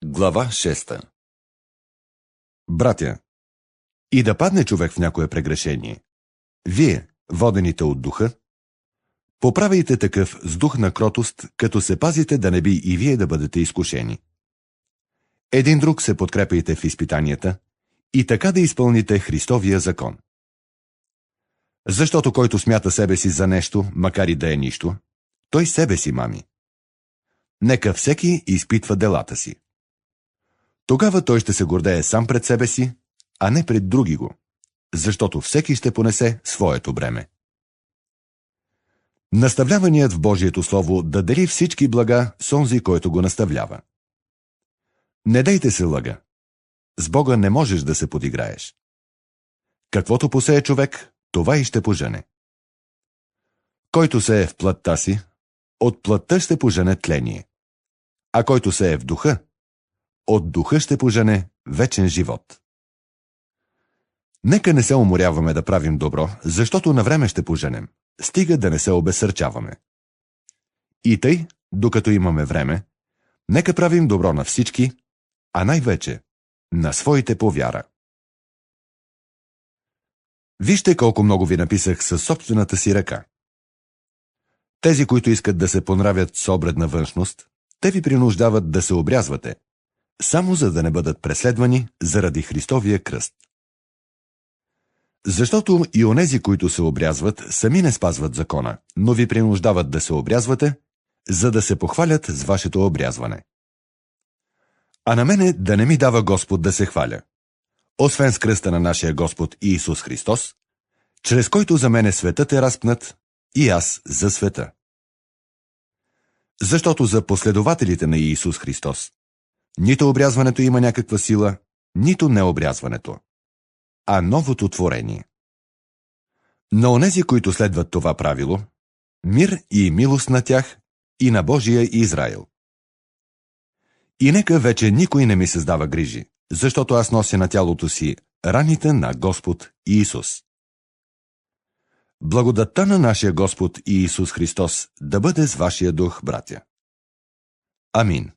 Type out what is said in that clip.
Глава 6. Братя, и да падне човек в някое прегрешение, вие, водените от духа, поправяйте такъв с дух на кротост, като се пазите да не би и вие да бъдете изкушени. Един друг се подкрепяйте в изпитанията и така да изпълните Христовия закон. Защото който смята себе си за нещо, макар и да е нищо, той себе си мами. Нека всеки изпитва делата си. Тогава той ще се гордее сам пред себе си, а не пред други го, защото всеки ще понесе своето бреме. Наставляваният в Божието Слово да дели всички блага с онзи, който го наставлява. Не дейте се лъга. С Бога не можеш да се подиграеш. Каквото посее човек, това и ще пожене. Който сее в плътта си, от плътта ще пожене тление. А който сее в духа, от духа ще пожене вечен живот. Нека не се уморяваме да правим добро, защото навреме ще поженем, стига да не се обезсърчаваме. И тъй, докато имаме време, нека правим добро на всички, а най-вече на своите по вяра. Вижте колко много ви написах със собствената си ръка. Тези, които искат да се понравят с обредна външност, те ви принуждават да се обрязвате, само за да не бъдат преследвани заради Христовия кръст. Защото и онези, които се обрязват, сами не спазват закона, но ви принуждават да се обрязвате, за да се похвалят с вашето обрязване. А на мене да не ми дава Господ да се хваля, освен с кръста на нашия Господ Иисус Христос, чрез който за мене светът е разпнат и аз за света. Защото за последователите на Иисус Христос нито обрязването има някаква сила, нито необрязването, а новото творение. На онези, които следват това правило, мир и милост на тях и на Божия Израил. И нека вече никой не ми създава грижи, защото аз нося на тялото си раните на Господ Иисус. Благодатта на нашия Господ Иисус Христос да бъде с вашия дух, братя. Амин.